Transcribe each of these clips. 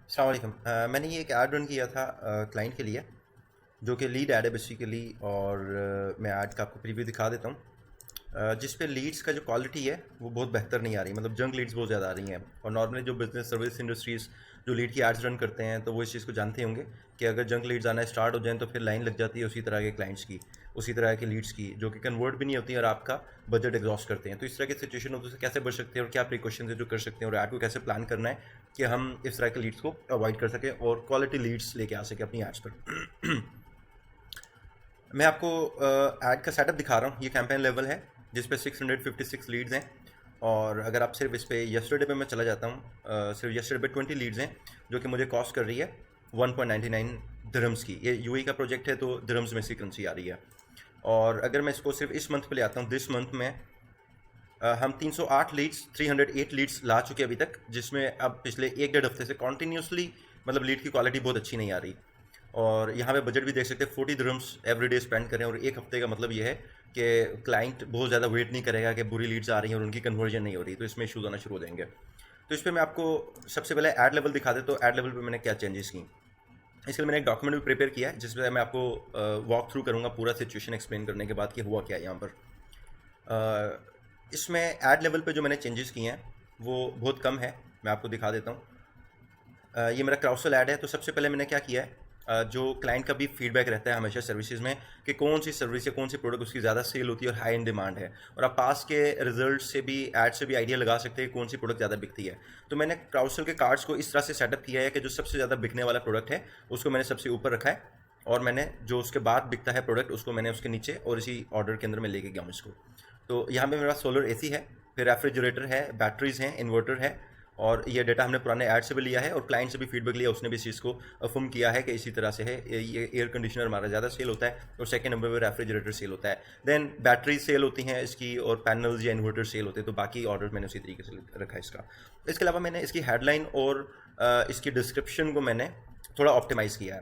अस्सलाम वालेकुम। मैंने ये एक ऐड रन किया था क्लाइंट के लिए, जो कि लीड ऐड है बेसिकली। और मैं ऐड का आपको प्रीव्यू दिखा देता हूँ। जिस पे लीड्स का जो क्वालिटी है वो बहुत बेहतर नहीं आ रही, मतलब जंक लीड्स बहुत ज़्यादा आ रही हैं। और नॉर्मली जो बिजनेस सर्विस इंडस्ट्रीज़ जो लीड की एड्स रन करते हैं तो वो इस चीज़ को जानते होंगे कि अगर जंक लीड्स आना स्टार्ट हो जाएं तो फिर लाइन लग जाती है उसी तरह के क्लाइंट्स की, उसी तरह के लीड्स की, जो कि कन्वर्ट भी नहीं होती और आपका बजट एग्जॉस्ट करते हैं। तो इस तरह की सिचुएशन हो तो उससे कैसे बच सकते हैं और क्या प्रिकॉशंस है जो कर सकते हैं, और ऐड को कैसे प्लान करना है कि हम इस तरह के लीड्स को अवॉइड कर सकें और क्वालिटी लीड्स लेके आ सकें अपनी एड्स पर। मैं आपको ऐड का सेटअप दिखा रहा हूँ। ये कैंपेन लेवल है जिस पे 656 लीड्स हैं। और अगर आप सिर्फ इस पे यस्टरडे पे मैं चला जाता हूँ, सिर्फ यस्टरडे पे 20 लीड्स हैं, जो कि मुझे कॉस्ट कर रही है 1.99 दिरहम्स की। ये यूएई का प्रोजेक्ट है तो दिरहम्स में से करेंसी आ रही है। और अगर मैं इसको सिर्फ इस मंथ पे ले आता हूँ, दिस मंथ में हम 308 लीड्स 308 लीड्स ला चुके हैं अभी तक, जिसमें अब पिछले एक डेढ़ हफ्ते से कॉन्टीन्यूसली मतलब लीड की क्वालिटी बहुत अच्छी नहीं आ रही। और यहाँ पे बजट भी देख सकते हैं 40 दिरहम्स एवरी डे स्पेंड करें। और एक हफ्ते का मतलब ये है कि क्लाइंट बहुत ज़्यादा वेट नहीं करेगा कि बुरी लीड्स आ रही हैं और उनकी कन्वर्जन नहीं हो रही, तो इसमें इशूज़ आना शुरू हो जाएंगे। तो इस पर मैं आपको सबसे पहले ऐड लेवल दिखा देता हूँ। ऐड लेवल पर मैंने क्या चेंजेस की, इसके लिए मैंने एक डॉक्यूमेंट भी प्रिपेयर किया है जिसमें मैं आपको वॉक थ्रू करूँगा पूरा सिचुएशन एक्सप्लेन करने के बाद कि हुआ क्या है यहाँ पर। इसमें ऐड लेवल पे जो मैंने चेंजेस किए हैं वो बहुत कम है, मैं आपको दिखा देता हूँ। ये मेरा क्राउसल ऐड है। तो सबसे पहले मैंने क्या किया है, जो क्लाइंट का भी फीडबैक रहता है हमेशा सर्विसेज में कि कौन सी सर्विस या कौन सी प्रोडक्ट उसकी ज़्यादा सेल होती है और हाई इन डिमांड है, और आप पास के रिजल्ट से भी ऐड से भी आइडिया लगा सकते हैं कौन सी प्रोडक्ट ज़्यादा बिकती है। तो मैंने क्राउसल के कार्ड्स को इस तरह से सेटअप किया है कि जो सबसे ज़्यादा बिकने वाला प्रोडक्ट है उसको मैंने सबसे ऊपर रखा है, और मैंने जो उसके बाद बिकता है प्रोडक्ट उसको मैंने उसके नीचे, और इसी ऑर्डर के अंदर मैं लेके गया हूँ इसको। तो यहाँ पे मेरे पास सोलर एसी है, फिर रेफ्रिजरेटर है, बैटरीज हैं, इन्वर्टर है। और ये डेटा हमने पुराने ऐड से भी लिया है और क्लाइंट से भी फीडबैक लिया, उसने भी इस चीज़ को अफर्म किया है कि इसी तरह से है। ये एयर कंडीशनर हमारा ज़्यादा सेल होता है और सेकंड नंबर पे रेफ्रिजरेटर सेल होता है। देन बैटरी सेल होती हैं इसकी, और पैनल्स या इन्वर्टर सेल होते हैं। तो बाकी ऑर्डर मैंने उसी तरीके से रखा है इसका। इसके अलावा मैंने इसकी हेडलाइन और इसकी डिस्क्रिप्शन को मैंने थोड़ा ऑप्टिमाइज़ किया है।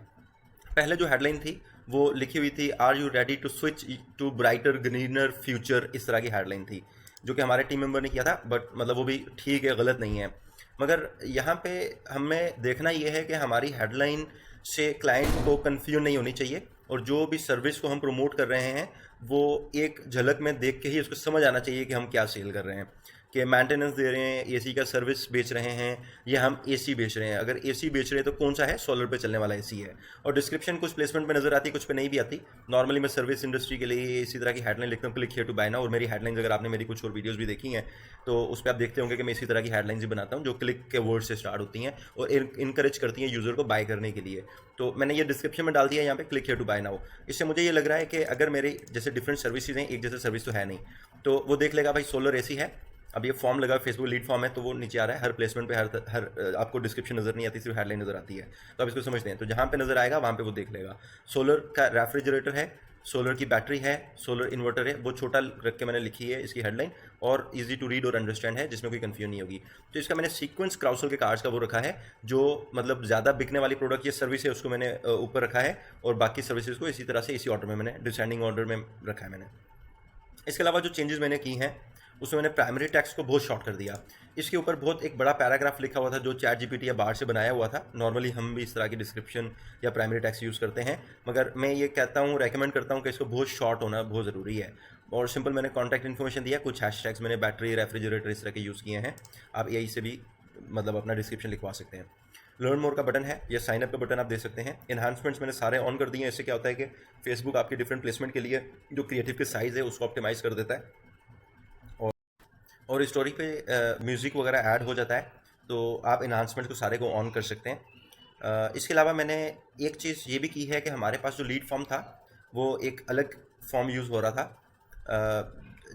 पहले जो हेडलाइन थी वो लिखी हुई थी, are you ready to switch to brighter greener future, इस तरह की हेडलाइन थी, जो कि हमारे टीम मेंबर ने किया था। बट मतलब वो भी ठीक है, गलत नहीं है। मगर यहाँ पे हमें देखना ये है कि हमारी हेडलाइन से क्लाइंट को कन्फ्यूजन नहीं होनी चाहिए, और जो भी सर्विस को हम प्रमोट कर रहे हैं वो एक झलक में देख के ही उसको समझ आना चाहिए कि हम क्या सेल कर रहे हैं। कि मेंटेनेंस दे रहे हैं, एसी का सर्विस बेच रहे हैं, या हम एसी बेच रहे हैं। अगर एसी बेच रहे हैं तो कौन सा है, सोलर पे चलने वाला एसी है। और डिस्क्रिप्शन कुछ प्लेसमेंट में नजर आती है, कुछ पे नहीं भी आती। नॉर्मली मैं सर्विस इंडस्ट्री के लिए इसी तरह की हेडलाइन लिखता हूँ, click here to buy now. और मेरी हेडलाइंस अगर आपने मेरी कुछ और वीडियोस भी देखी हैं तो उस पर आप देखते होंगे कि मैं इसी तरह की हेडलाइंस ही बनाता हूँ जो क्लिक के वर्ड से स्टार्ट होती हैं और इनकरेज करती हैं यूज़र को बाय करने के लिए। तो मैंने ये डिस्क्रिप्शन में डाल दिया यहाँ पे, click here to buy now. इससे मुझे ये लग रहा है कि अगर मेरे जैसे डिफरेंट सर्विसेज हैं, एक जैसे सर्विस तो है नहीं, तो वो देख लेगा भाई सोलर एसी है। अब ये फॉर्म लगा, फेसबुक लीड फॉर्म है, तो वो नीचे आ रहा है हर प्लेसमेंट पे, हर आपको डिस्क्रिप्शन नजर नहीं आती, सिर्फ हेडलाइन नजर आती है। तो आप इसको समझते हैं, तो जहाँ पे नजर आएगा वहाँ पे वो देख लेगा। सोलर का रेफ्रिजरेटर है, सोलर की बैटरी है, सोलर इन्वर्टर है, वो छोटा रख के मैंने लिखी है इसकी हेडलाइन, और इजी टू रीड और अंडरस्टैंड है, जिसमें कोई कंफ्यूजन नहीं होगी। तो इसका मैंने सीक्वेंस क्राउसल के कार्ड्स का वो रखा है, जो मतलब ज़्यादा बिकने वाली प्रोडक्ट ये सर्विस है उसको मैंने ऊपर रखा है, और बाकी सर्विसेज को इसी तरह से इसी ऑर्डर में मैंने डिसेंडिंग ऑर्डर में रखा है मैंने। इसके अलावा जो चेंजेस मैंने की हैं उसमें मैंने प्राइमरी टेक्स्ट को बहुत शॉर्ट कर दिया। इसके ऊपर बहुत एक बड़ा पैराग्राफ लिखा हुआ था जो चैट जीपीटी या बाहर से बनाया हुआ था। नॉर्मली हम भी इस तरह की डिस्क्रिप्शन या प्राइमरी टेक्स्ट यूज़ करते हैं, मगर मैं ये कहता हूँ, रेकमेंड करता हूँ कि इसको बहुत शॉर्ट होना बहुत ज़रूरी है। और सिंपल मैंने कॉन्टैक्ट इन्फॉर्मेशन दिया, कुछ हैशटैग्स मैंने बैटरी, रेफ्रिजरेटर इस तरह के यूज़ किए हैं। आप यही से भी मतलब अपना डिस्क्रिप्शन लिखवा सकते हैं। लर्न मोर का बटन है, ये साइन अप का बटन आप दे सकते हैं। इन्हांसमेंट्स मैंने सारे ऑन कर दिए हैं। इससे क्या होता है कि फेसबुक आपके डिफरेंट प्लेसमेंट के लिए जो क्रिएटिव के साइज़ है उसको ऑप्टिमाइज़ कर देता है, और स्टोरी पे म्यूज़िक वगैरह ऐड हो जाता है। तो आप इन्हांसमेंट को सारे को ऑन कर सकते हैं। इसके अलावा मैंने एक चीज़ ये भी की है कि हमारे पास जो लीड फॉर्म था वो एक अलग फॉर्म यूज़ हो रहा था,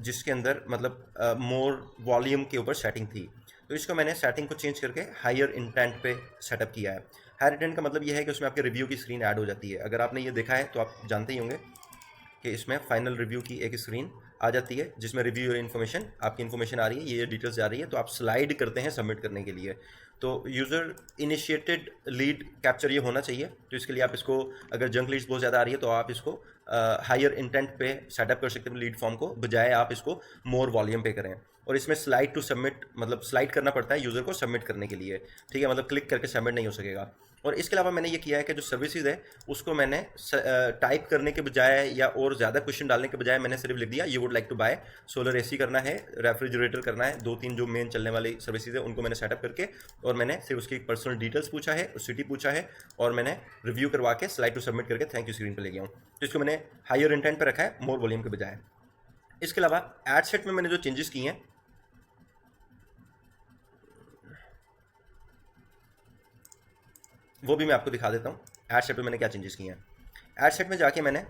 जिसके अंदर मतलब मोर वॉल्यूम के ऊपर सेटिंग थी। तो इसको मैंने सेटिंग को चेंज करके हायर इंटेंट पे सेटअप किया है। हायर इंटेंट का मतलब ये है कि उसमें आपके रिव्यू की स्क्रीन ऐड हो जाती है। अगर आपने ये देखा है तो आप जानते ही होंगे कि इसमें फाइनल रिव्यू की एक स्क्रीन आ जाती है जिसमें रिव्यू इन्फॉर्मेशन, आपकी इन्फॉर्मेशन आ रही है, ये डिटेल्स जा रही है, तो आप स्लाइड करते हैं सबमिट करने के लिए। तो यूज़र इनिशिएटेड लीड कैप्चर ये होना चाहिए। तो इसके लिए आप इसको, अगर जंक लीड्स बहुत ज़्यादा आ रही है तो आप इसको हायर इंटेंट पे सेटअप कर सकते हैं लीड फॉर्म को, बजाय आप इसको मोर वॉल्यूम पे करें। और इसमें स्लाइड टू सबमिट, मतलब स्लाइड करना पड़ता है यूज़र को सबमिट करने के लिए, ठीक है, मतलब क्लिक करके सबमिट नहीं हो सकेगा। और इसके अलावा मैंने ये किया है कि जो सर्विसेज है उसको मैंने टाइप करने के बजाय या और ज़्यादा क्वेश्चन डालने के बजाय मैंने सिर्फ लिख दिया you would like to buy solar AC करना है, रेफ्रिजरेटर करना है, 2-3 जो मेन चलने वाली सर्विसेज है उनको मैंने सेटअप करके, और मैंने सिर्फ उसकी पर्सनल डिटेल्स पूछा है, सिटी पूछा है, और मैंने रिव्यू करवा के स्लाइड टू सबमिट करके थैंक यू स्क्रीन पर ले गया हूँ। तो इसको मैंने हायर इंटेंट पर रखा है मोर वॉल्यूम के बजाय। इसके अलावा एड सेट में मैंने जो चेंजेस किए हैं वो भी मैं आपको दिखा देता हूँ। एड सेट में मैंने क्या चेंजेस किए हैं। एड सेट में जाके मैंने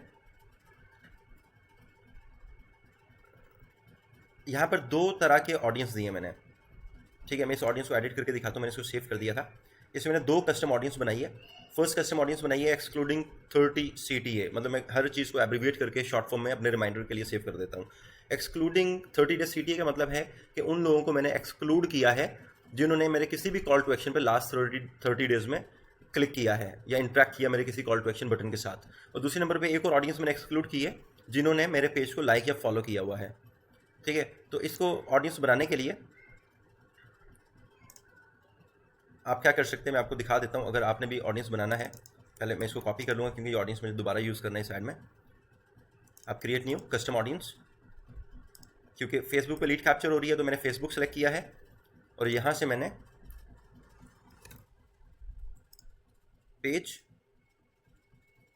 यहाँ पर 2 तरह के ऑडियंस दिए मैंने, ठीक है। मैं इस ऑडियंस को एडिट करके दिखाता हूँ, मैंने इसको सेव कर दिया था। इसमें मैंने 2 कस्टम ऑडियंस बनाई है। फर्स्ट कस्टम ऑडियंस बनाई है एक्सक्लूडिंग 30 CTA, मतलब मैं हर चीज़ को एब्रीविएट करके शॉर्ट फॉर्म में अपने रिमाइंडर के लिए सेव कर देता हूँ। एक्सक्लूडिंग 30 डेज CTA का मतलब है कि उन लोगों को मैंने एक्सक्लूड किया है जिन्होंने मेरे किसी भी कॉल टू एक्शन पर लास्ट 30 डेज में क्लिक किया है या इंटरेक्ट किया मेरे किसी कॉल टू एक्शन बटन के साथ। और दूसरे नंबर पे एक और ऑडियंस मैंने एक्सक्लूड की है जिन्होंने मेरे पेज को लाइक या फॉलो किया हुआ है, ठीक है। तो इसको ऑडियंस बनाने के लिए आप क्या कर सकते हैं मैं आपको दिखा देता हूँ। अगर आपने भी ऑडियंस बनाना है, पहले मैं इसको कॉपी कर लूँगा क्योंकि ये ऑडियंस मुझे दोबारा यूज़ करना है साइड में। आप क्रिएट न्यू कस्टम ऑडियंस, क्योंकि फेसबुक पे लीड कैप्चर हो रही है तो मैंने फेसबुक सेलेक्ट किया है, और यहाँ से मैंने पेज,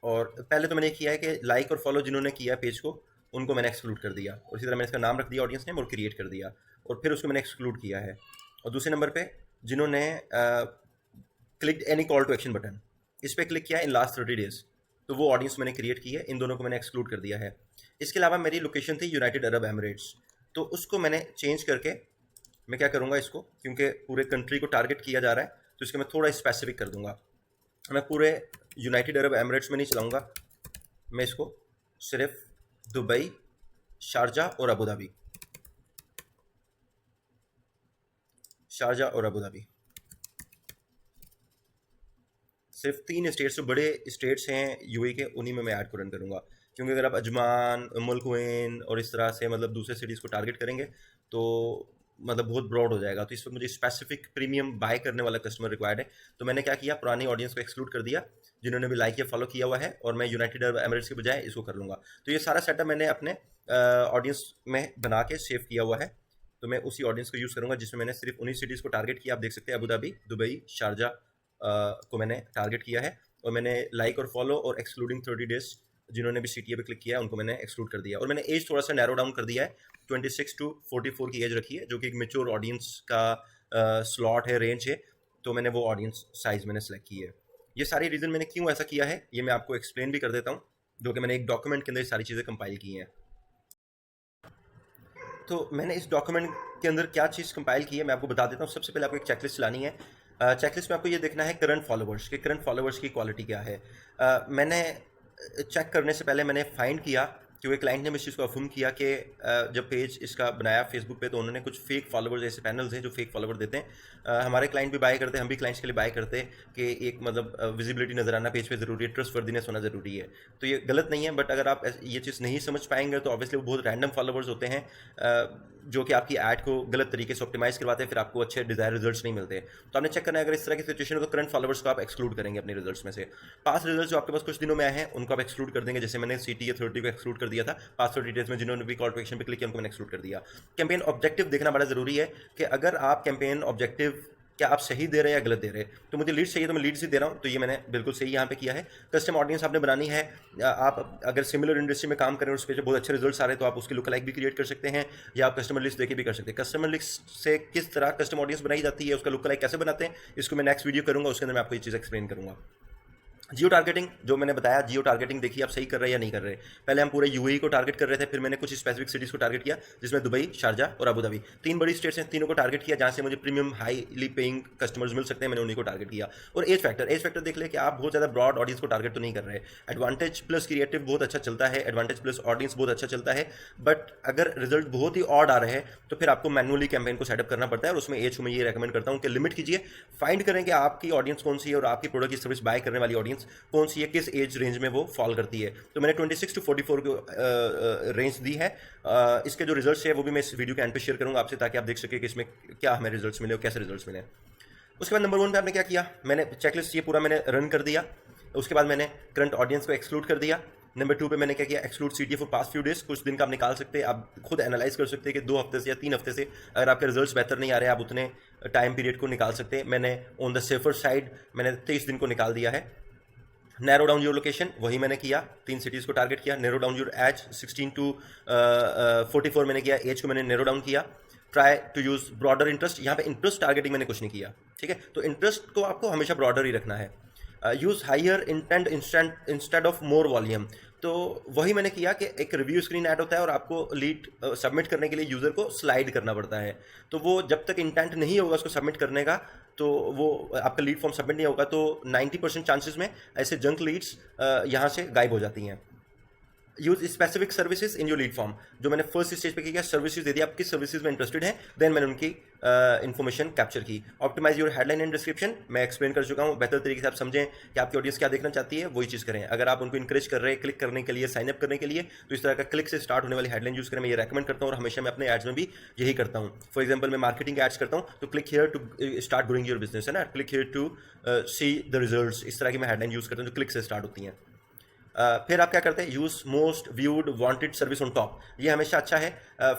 और पहले तो मैंने किया है कि लाइक और फॉलो जिन्होंने किया पेज को उनको मैंने एक्सक्लूड कर दिया, और इसी तरह मैंने इसका नाम रख दिया ऑडियंस नेम और क्रिएट कर दिया, और फिर उसको मैंने एक्सक्लूड किया है। और दूसरे नंबर पे जिन्होंने click any call to action button, इस पर क्लिक किया इन लास्ट 30 डेज, तो वो ऑडियंस मैंने क्रिएट की है, इन दोनों को मैंने एक्सक्लूड कर दिया है। इसके अलावा मेरी लोकेशन थी यूनाइटेड अरब एमिरेट्स, तो उसको मैंने चेंज करके मैं क्या करूँगा, इसको क्योंकि पूरे कंट्री को टारगेट किया जा रहा है तो इसको मैं थोड़ा स्पेसिफिक कर दूंगा। मैं पूरे यूनाइटेड अरब एमिरेट्स में नहीं चलाऊंगा, मैं इसको सिर्फ दुबई, शारजा और अबू धाबी, शारजा और अबू धाबी, सिर्फ 3 स्टेट्स जो बड़े स्टेट्स हैं यूएई के, उन्हीं में मैं ऐड को रन करूँगा। क्योंकि अगर आप अजमान, मुल्क और इस तरह से मतलब दूसरे सिटीज़ को टारगेट करेंगे तो मतलब बहुत ब्रॉड हो जाएगा। तो इस वक्त मुझे स्पेसिफिक प्रीमियम बाय करने वाला कस्टमर रिक्वायर्ड है। तो मैंने क्या किया, पुरानी ऑडियंस को एक्सक्लूड कर दिया जिन्होंने भी लाइक या फॉलो किया हुआ है, और मैं यूनाइटेड अरब एमिरेट्स के बजाय इसको कर लूँगा। तो ये सारा सेटअप मैंने अपने ऑडियंस में बना के सेव किया हुआ है। तो मैं उसी ऑडियंस को यूज़ करूँगा जिसमें मैंने सिर्फ उन्हीं सिटीज़ को टारगेट किया। आप देख सकते हैं अबू धाबी, दुबई, शारजा को मैंने टारगेट किया है, और मैंने लाइक और फॉलो और एक्सक्लूडिंग 30 डेज जिन्होंने भी CTA पे क्लिक किया उनको मैंने एक्सक्लूड कर दिया। और मैंने एज थोड़ा सा नैरो डाउन कर दिया है, 26 to 44 की एज रखी है, जो कि एक मेच्योर ऑडियंस का स्लॉट है, रेंज है। तो मैंने वो ऑडियंस साइज़ मैंने सेलेक्ट की है। ये सारी रीज़न मैंने क्यों ऐसा किया है ये मैं आपको एक्सप्लेन भी कर देता हूँ, जो कि मैंने एक डॉक्यूमेंट के अंदर सारी चीज़ें कंपाइल की हैं। तो मैंने इस डॉक्यूमेंट के अंदर क्या चीज़ कंपाइल की है मैं आपको बता देता हूँ। सबसे पहले आपको एक चेकलिस्ट चलानी है। चेकलिस्ट में आपको ये देखना है करंट फॉलोवर्स की क्वालिटी क्या है। मैंने चेक करने से पहले मैंने फाइंड किया, क्योंकि क्लाइंट ने इस चीज़ को अफर्म किया कि जब पेज इसका बनाया फेसबुक पे तो उन्होंने कुछ फेक फॉलोवर्स, ऐसे पैनल्स हैं जो फेक फॉलोवर देते हैं। हमारे क्लाइंट भी बाय करते हैं, हम भी क्लाइंट्स के लिए बाय करते हैं कि एक मतलब विजिबिलिटी नजर आना पेज पे ज़रूरी है, ट्रस्टवर्दीनेस होना ज़रूरी है। तो ये गलत नहीं है, बट अगर आप ये चीज़ नहीं समझ पाएंगे तो ऑब्वियसली वो बहुत रैंडम फॉलोवर्स होते हैं जो कि आपकी ऐड को गलत तरीके से ऑप्टिमाइज़ करवाते हैं, फिर आपको अच्छे डिज़ायर रिजल्ट्स नहीं मिलते। तो आपने चेक करना है, अगर इस तरह की सिचुएशन हो तो करंट फॉलोवर्स को आप एक्सक्लूड करेंगे अपने रिजल्ट्स में से। पास रिजल्ट जो आपके पास कुछ दिनों में आए हैं उनको आप एक्सक्लूड कर देंगे, जैसे मैंने CTA 30 को एक्सक्लूड कर दिया था। पास 30 डेज में जिन्होंने भी कॉल टू एक्शन पे क्लिक किया उनको मैंने एक्सक्लूड कर दिया। कैंपेन ऑब्जेक्टिव देखना बड़ा ज़रूरी है कि अगर आप कैंपेन ऑब्जेक्टिव क्या आप सही दे रहे हैं या गलत दे रहे हैं। तो मुझे लीड चाहिए तो मैं लीड से दे रहा हूँ, तो ये मैंने बिल्कुल सही यहाँ पे किया है। कस्टम ऑडियंस आपने बनानी है, आप अगर सिमिलर इंडस्ट्री में काम करें और उस पर बहुत अच्छे रिजल्ट्स आ रहे हैं तो आप उसकी लुक लाइक भी क्रिएट कर सकते हैं, या आप कस्टमर लिस्ट देके भी कर सकते हैं। कस्टमर लिस्ट से किस तरह कस्टम ऑडियंस बनाई जाती है, उसका लुक लाइक कैसे बनाते हैं, इसको मैं नेक्स्ट वीडियो करूँगा, उसके अंदर मैं आपको ये चीज़ एक्सप्लेन करूँगा। जियो टारगेटिंग जो मैंने बताया, जियो टारगेटिंग देखिए आप सही कर रहे हैं या नहीं कर रहे। पहले हम पूरे यूएई को टारगेट कर रहे थे, फिर मैंने कुछ स्पेसिफिक सिटीज़ को टारगेट किया जिसमें दुबई, शारजा और अबू धाबी 3 बड़ी स्टेट्स हैं, तीनों को टारगेट किया जहाँ से मुझे प्रीमियम हाईली पेइंग कस्टमर्स मिल सकते हैं, मैंने उन्हीं को टारगेट किया। और एज फैक्टर देख ले कि आप बहुत ज़्यादा ब्रॉड ऑडियंस को टारगेट तो नहीं कर रहे। एडवांटेज प्लस क्रिएटिव बहुत अच्छा चलता है, एडवांटेज प्लस ऑडियंस बहुत अच्छा चलता है, बट अगर रिजल्ट बहुत ही ऑड आ रहे हैं तो फिर आपको मैनुअली कैंपेन को सेटअप करना पड़ता है। और उसमें एज को मैं ये रेकमेंड करता हूँ कि लिमिट कीजिए, फाइंड करें कि आपकी ऑडियंस कौन सी है और आपकी प्रोडक्ट की सर्विस बाय करने वाली ऑडियंस ऑडियंस कौन सी है, किस एज रेंज में वो फॉल करती है। तो मैंने 26 to 44 को रेंज दी है। इसके जो रिजल्ट्स है वो भी मैं इस वीडियो के एंड पे शेयर करूँगा आपसे, ताकि आप देख सकें कि इसमें क्या हमें रिजल्ट्स मिले और कैसे रिजल्ट्स मिले। उसके बाद नंबर 1 पे आपने क्या किया, मैंने चेकलिस्ट ये पूरा मैंने रन कर दिया। उसके बाद मैंने करंट ऑडियंस को एक्सक्लूड कर दिया। नंबर 2 पे मैंने क्या किया, exclude CTA for past few days, कुछ दिन का आप निकाल सकते हैं, आप खुद एनालाइज कर सकते हैं कि 2 हफ्ते से या 3 हफ्ते से अगर आपके रिजल्ट्स बेहतर नहीं आ रहे हैं, आप उतने टाइम पीरियड को निकाल सकते हैं। मैंने ऑन द सेफर साइड मैंने 23 दिन को निकाल दिया है। नैरो डाउन योर लोकेशन, वही मैंने किया, 3 सिटीज़ को टारगेट किया। Narrow down your age, 16 to 44 मैंने किया, एज को मैंने नैरो डाउन किया। Try to use broader interest, यहाँ पे इंटरेस्ट टारगेटिंग मैंने कुछ नहीं किया, ठीक है। तो इंटरेस्ट को आपको हमेशा ब्रॉडर ही रखना है। Use higher intent instead of more volume, तो वही मैंने किया कि एक रिव्यू स्क्रीन ऐड होता है और आपको लीड सबमिट करने के लिए यूज़र को स्लाइड करना पड़ता है। तो वो जब तक इंटेंट नहीं होगा उसको सबमिट करने का, तो वो आपका लीड फॉर्म सबमिट नहीं होगा, तो 90% चांसेस में ऐसे जंक लीड्स यहाँ से गायब हो जाती हैं। Use specific services in your lead form, जो मैंने फर्स्ट स्टेज पे किया, सर्विसेज दे दिया, आप किस सर्विसेज में इंटरेस्टेड हैं, देन मैंने उनकी इन्फॉर्मेशन कैप्चर की। Optimize your headline and description, मैं एक्सप्लेन कर चुका हूँ, बेहतर तरीके से आप समझें कि आपकी ऑडियंस क्या देखना चाहती है, वही चीज़ करें। अगर आप उनको इंकरेज कर रहे हैं क्लिक करने के लिए, साइन अप करने के लिए, तो इस तरह का क्लिक से स्टार्ट होने वाली हेडलाइन यूज़ करें, मैं ये रेकमेंड करता हूँ और हमेशा मैं अपने एड्स में भी यही करता हूँ। फॉर एग्जाम्पल मैं मार्केटिंग एड्स करता हूँ, तो click here to start growing your business, है ना, click here to see the results, इस तरह की मैं हेडलाइन यूज़ करता हूँ जो क्लिक से स्टार्ट होती हैं। फिर आप क्या करते हैं, use most viewed wanted service on top, ये हमेशा अच्छा है।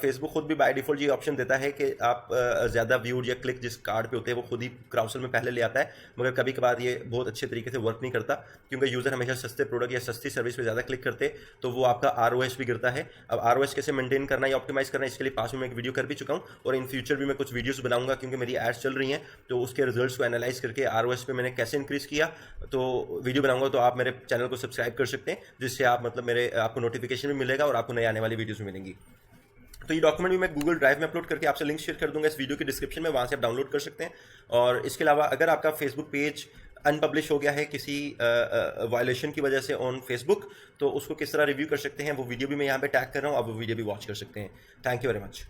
फेसबुक खुद भी बाय डिफॉल्ट ये ऑप्शन देता है कि आप ज़्यादा व्यूड या क्लिक जिस कार्ड पे होते हैं वो खुद ही क्राउसल में पहले ले आता है, मगर कभी कभार ये बहुत अच्छे तरीके से वर्क नहीं करता, क्योंकि यूज़र हमेशा सस्ते प्रोडक्ट या सस्ती सर्विस पे ज़्यादा क्लिक करते, तो वो आपका ROS भी गिरता है। अब ROS कैसे मेंटेन करना या ऑप्टिमाइज करना, इसके लिए पास में मैं एक वीडियो कर भी चुका हूँ और इन फ्यूचर भी मैं कुछ वीडियोज़ बनाऊंगा, क्योंकि मेरी एड्स चल रही हैं, तो उसके रिजल्ट्स को एनालाइज करके ROS पे मैंने कैसे इंक्रीज़ किया, तो वीडियो बनाऊंगा। तो आप मेरे चैनल को सब्सक्राइब कर सकते हैं, जिससे आप मतलब आपको नोटिफिकेशन भी मिलेगा और आपको नई आने वाली वीडियोस भी मिलेंगी। तो ये डॉक्यूमेंट भी मैं गूगल ड्राइव में अपलोड करके आपसे लिंक शेयर कर दूंगा इस वीडियो की डिस्क्रिप्शन में, वहाँ से आप डाउनलोड कर सकते हैं। और इसके अलावा अगर आपका फेसबुक पेज अनपब्लिश हो गया है किसी वायलेशन की वजह से ऑन फेसबुक, तो उसको किस तरह रिव्यू कर सकते हैं वो वीडियो भी मैं यहाँ पे टैग कर रहा हूँ, आप वो वीडियो भी वॉच कर सकते हैं। Thank you very much.